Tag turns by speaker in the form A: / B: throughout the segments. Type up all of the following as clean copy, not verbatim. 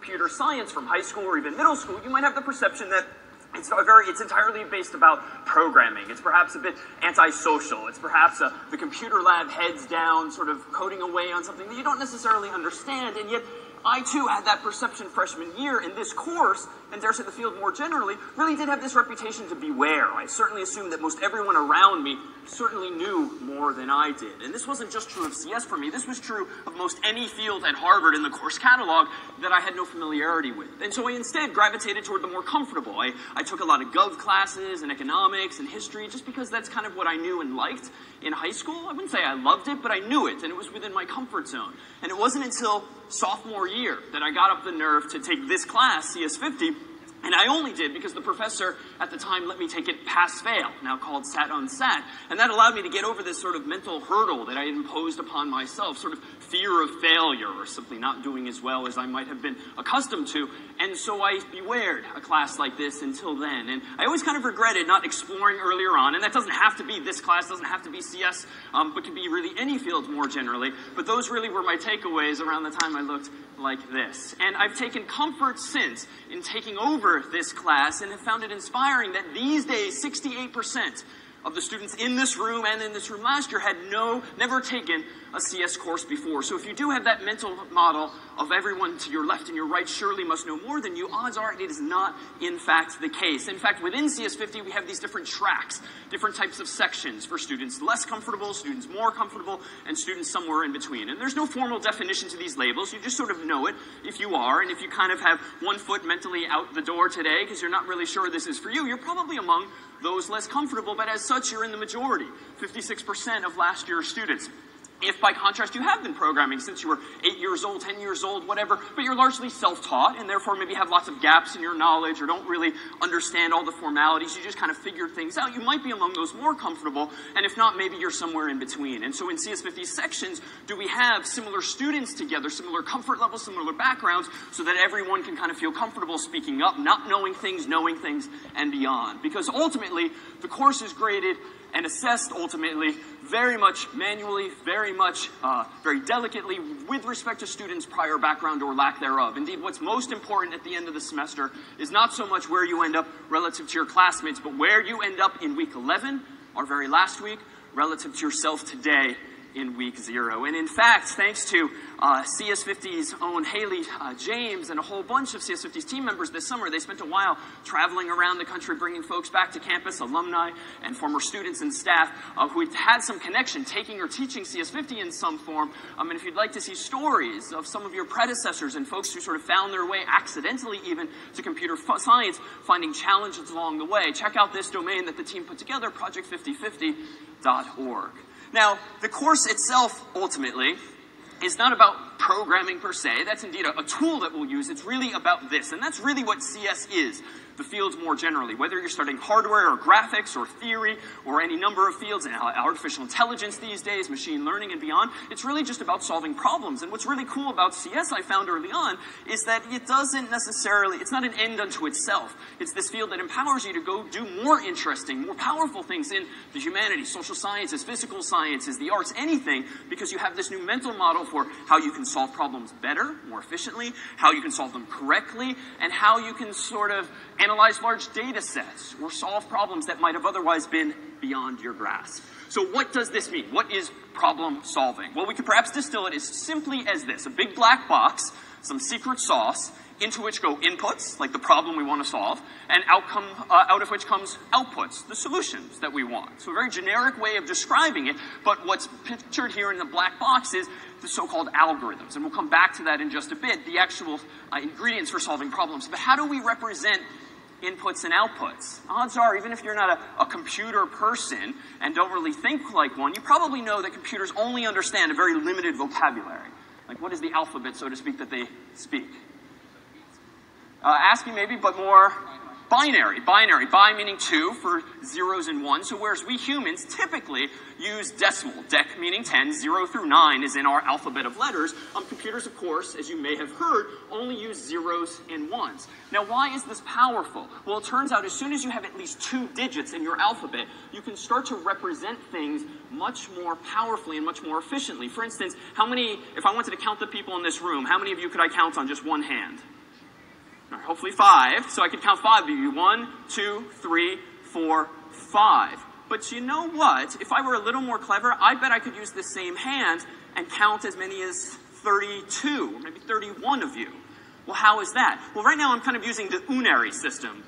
A: computer science from high school or even middle school, you might have the perception that it's entirely based about programming. It's perhaps a bit antisocial. It's perhaps the computer lab heads down, sort of coding away on something that you don't necessarily understand, and yet I too had that perception freshman year, and this course, and dare say the field more generally, really did have this reputation to beware. I certainly assumed that most everyone around me certainly knew more than I did. And this wasn't just true of CS for me, this was true of most any field at Harvard in the course catalog that I had no familiarity with. And so I instead gravitated toward the more comfortable. I took a lot of gov classes and economics and history just because that's kind of what I knew and liked in high school. I wouldn't say I loved it, but I knew it, and it was within my comfort zone. And it wasn't until sophomore year that I got up the nerve to take this class, CS50, and I only did because the professor at the time let me take it pass-fail, now called sat-on-sat, and that allowed me to get over this sort of mental hurdle that I had imposed upon myself, sort of fear of failure or simply not doing as well as I might have been accustomed to, and so I bewared a class like this until then. And I always kind of regretted not exploring earlier on, and that doesn't have to be this class, doesn't have to be CS, but can be really any field more generally, but those really were my takeaways around the time I looked like this. And I've taken comfort since in taking over this class and have found it inspiring that these days 68% of the students in this room and in this room last year had never taken a CS course before. So if you do have that mental model of everyone to your left and your right surely must know more than you, odds are it is not in fact the case. In fact, within CS50 we have these different tracks, different types of sections for students less comfortable, students more comfortable, and students somewhere in between. And there's no formal definition to these labels, you just sort of know it if you are, and if you kind of have one foot mentally out the door today because you're not really sure this is for you, you're probably among those less comfortable, but as such you're in the majority, 56% of last year's students. If, by contrast, you have been programming since you were 8 years old, 10 years old, whatever, but you're largely self-taught and therefore maybe have lots of gaps in your knowledge or don't really understand all the formalities, you just kind of figure things out, you might be among those more comfortable, and if not, maybe you're somewhere in between. And so in CS50 sections, do we have similar students together, similar comfort levels, similar backgrounds, so that everyone can kind of feel comfortable speaking up, not knowing things, and beyond? Because ultimately, the course is graded and assessed ultimately very much manually, very delicately with respect to students' prior background or lack thereof. Indeed, what's most important at the end of the semester is not so much where you end up relative to your classmates, but where you end up in week 11, our very last week, relative to yourself today in week 0. And in fact, thanks to CS50's own Haley James and a whole bunch of CS50's team members this summer, they spent a while traveling around the country bringing folks back to campus, alumni and former students and staff who had some connection taking or teaching CS50 in some form. And if you'd like to see stories of some of your predecessors and folks who sort of found their way accidentally even to computer science, finding challenges along the way, check out this domain that the team put together, project5050.org. Now, the course itself, ultimately, is not about programming per se. That's indeed a tool that we'll use. It's really about this, and that's really what CS is, the fields more generally. Whether you're studying hardware or graphics or theory or any number of fields, and artificial intelligence these days, machine learning and beyond, it's really just about solving problems. And what's really cool about CS, I found early on, is that it doesn't necessarily, it's not an end unto itself. It's this field that empowers you to go do more interesting, more powerful things in the humanities, social sciences, physical sciences, the arts, anything, because you have this new mental model for how you can solve problems better, more efficiently, how you can solve them correctly, and how you can sort of analyze large data sets or solve problems that might have otherwise been beyond your grasp. So what does this mean? What is problem solving? Well, we could perhaps distill it as simply as this: a big black box, some secret sauce, into which go inputs, like the problem we want to solve, and out of which comes outputs, the solutions that we want. So a very generic way of describing it, but what's pictured here in the black box is the so-called algorithms, and we'll come back to that in just a bit, the actual ingredients for solving problems. But how do we represent inputs and outputs? Odds are, even if you're not a computer person and don't really think like one, you probably know that computers only understand a very limited vocabulary. Like, what is the alphabet, so to speak, that they speak? ASCII maybe, but more binary. Binary, bi meaning 2 for zeros and ones. So whereas we humans typically use decimal, dec meaning 10, 0 through 9 is in our alphabet of letters. Computers, of course, as you may have heard, only use zeros and ones. Now, why is this powerful? Well, it turns out as soon as you have at least 2 digits in your alphabet, you can start to represent things much more powerfully and much more efficiently. For instance, if I wanted to count the people in this room, how many of you could I count on just one hand? hopefully 5, so I could count 5 of you. 1, 2, 3, 4, 5. But you know what? If I were a little more clever, I bet I could use the same hand and count as many as 32, or maybe 31 of you. Well, how is that? Well, right now I'm kind of using the unary system.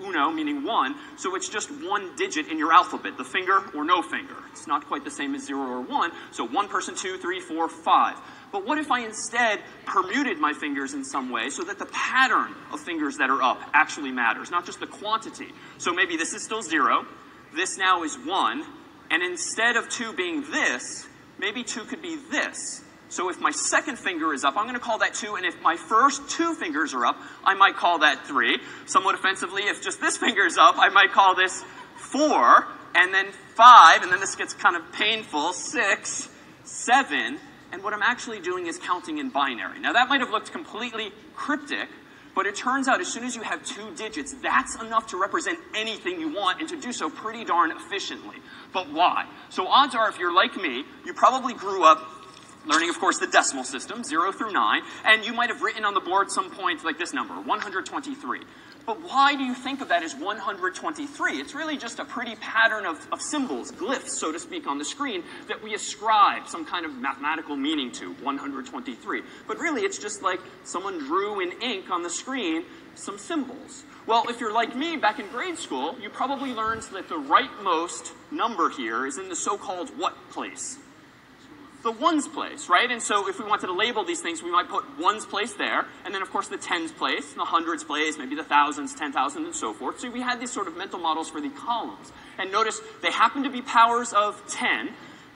A: Uno meaning 1, so it's just one digit in your alphabet, the finger or no finger. It's not quite the same as 0 or 1, so 1 person, 2, 3, 4, 5. But what if I instead permuted my fingers in some way so that the pattern of fingers that are up actually matters, not just the quantity? So maybe this is still 0, this now is 1, and instead of 2 being this, maybe 2 could be this. So if my second finger is up, I'm going to call that 2, and if my first 2 fingers are up, I might call that 3. Somewhat offensively, if just this finger is up, I might call this 4, and then 5, and then this gets kind of painful, 6, 7, and what I'm actually doing is counting in binary. Now that might have looked completely cryptic, but it turns out as soon as you have 2 digits, that's enough to represent anything you want and to do so pretty darn efficiently. But why? So odds are if you're like me, you probably grew up learning, of course, the decimal system, 0 through 9, and you might have written on the board some point like this number, 123. But why do you think of that as 123? It's really just a pretty pattern of symbols, glyphs, so to speak, on the screen that we ascribe some kind of mathematical meaning to, 123. But really, it's just like someone drew in ink on the screen some symbols. Well, if you're like me back in grade school, you probably learned that the rightmost number here is in the so-called what place? The ones place, right? And so if we wanted to label these things, we might put ones place there, and then of course the tens place, the hundreds place, maybe the thousands, 10,000, and so forth. So we had these sort of mental models for the columns. And notice they happen to be powers of 10.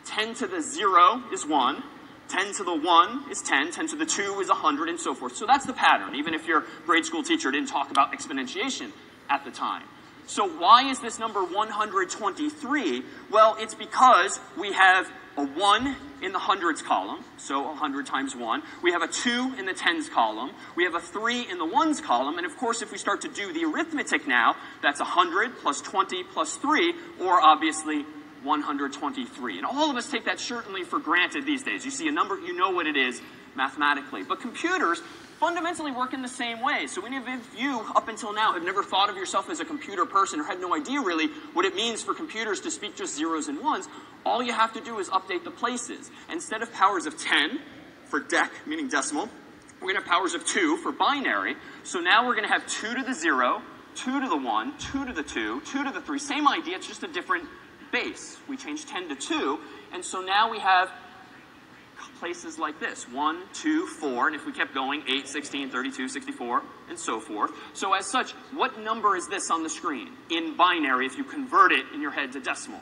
A: 10 to the 0 is 1. 10 to the 1 is 10. 10 to the 2 is 100, and so forth. So that's the pattern, even if your grade school teacher didn't talk about exponentiation at the time. So why is this number 123? Well, it's because we have a 1 in the hundreds column, so 100 times 1. We have a 2 in the tens column. We have a 3 in the ones column. And of course, if we start to do the arithmetic now, that's 100 plus 20 plus 3, or obviously 123. And all of us take that certainly for granted these days. You see a number, you know what it is mathematically. But computers fundamentally work in the same way. So any of you, up until now, have never thought of yourself as a computer person or had no idea really what it means for computers to speak just zeros and ones. All you have to do is update the places. Instead of powers of 10 for dec, meaning decimal, we're going to have powers of 2 for binary. So now we're going to have 2 to the 0, 2 to the 1, 2 to the 2, 2 to the 3. Same idea, it's just a different base. We changed 10 to 2, and so now we have places like this, 1, 2, 4, and if we kept going, 8, 16, 32, 64, and so forth. So as such, what number is this on the screen in binary if you convert it in your head to decimal?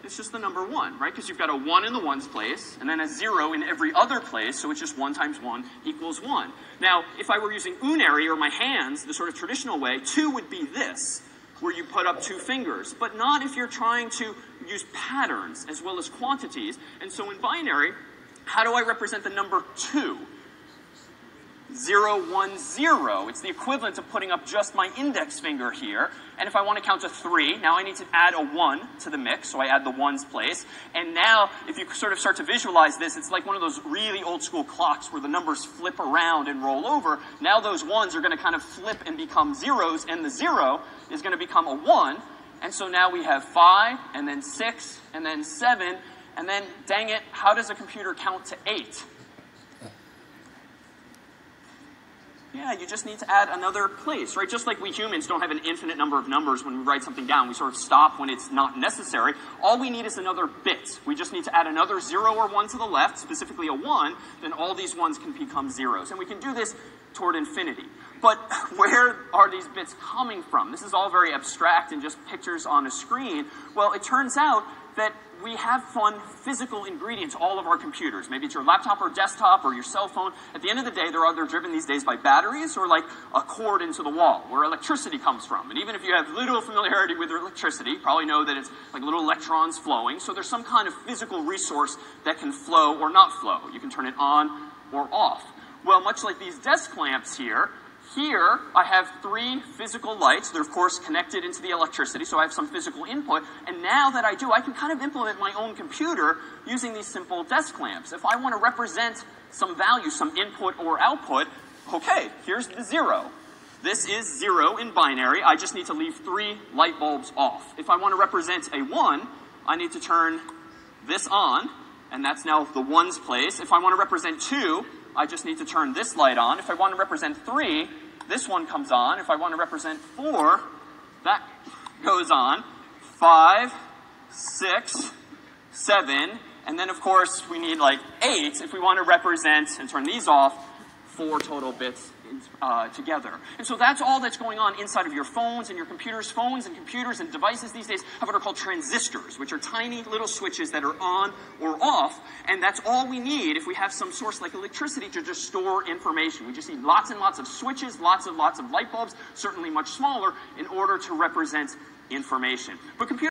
A: It's just the number 1, right? Because you've got a 1 in the ones place, and then a 0 in every other place, so it's just 1 times 1 equals 1. Now, if I were using unary, or my hands, the sort of traditional way, 2 would be this, where you put up 2 fingers, but not if you're trying to use patterns as well as quantities. And so in binary, how do I represent the number 2? 0, 1, 0. It's the equivalent of putting up just my index finger here. And if I want to count to 3, now I need to add a 1 to the mix, so I add the ones place. And now, if you sort of start to visualize this, it's like one of those really old school clocks where the numbers flip around and roll over. Now those ones are going to kind of flip and become zeros, and the 0 is going to become a 1. And so now we have 5, and then 6, and then 7, and then, dang it, how does a computer count to 8? Yeah, you just need to add another place, right? Just like we humans don't have an infinite number of numbers when we write something down. We sort of stop when it's not necessary. All we need is another bit. We just need to add another 0 or 1 to the left, specifically a 1, then all these ones can become zeros. And we can do this toward infinity. But where are these bits coming from? This is all very abstract and just pictures on a screen. Well, it turns out that we have fun physical ingredients, all of our computers. Maybe it's your laptop or desktop or your cell phone. At the end of the day, they're either driven these days by batteries or like a cord into the wall, where electricity comes from. And even if you have little familiarity with electricity, you probably know that it's like little electrons flowing. So there's some kind of physical resource that can flow or not flow. You can turn it on or off. Well, much like these desk lamps here, I have 3 physical lights. They're, of course, connected into the electricity, so I have some physical input. And now that I do, I can kind of implement my own computer using these simple desk lamps. If I want to represent some value, some input or output, Okay, here's the 0. This is 0 in binary. I just need to leave 3 light bulbs off. If I want to represent a 1, I need to turn this on, and that's now the 1's place. If I want to represent 2, I just need to turn this light on. If I want to represent 3, this one comes on. If I want to represent 4, that goes on. 5, 6, 7, and then of course we need like 8 if we want to represent and turn these off 4 total bits together. And so that's all that's going on inside of your phones and your computers. Phones and computers and devices these days have what are called transistors, which are tiny little switches that are on or off, and that's all we need if we have some source like electricity to just store information. We just need lots and lots of switches, lots of light bulbs, certainly much smaller, in order to represent information. But computers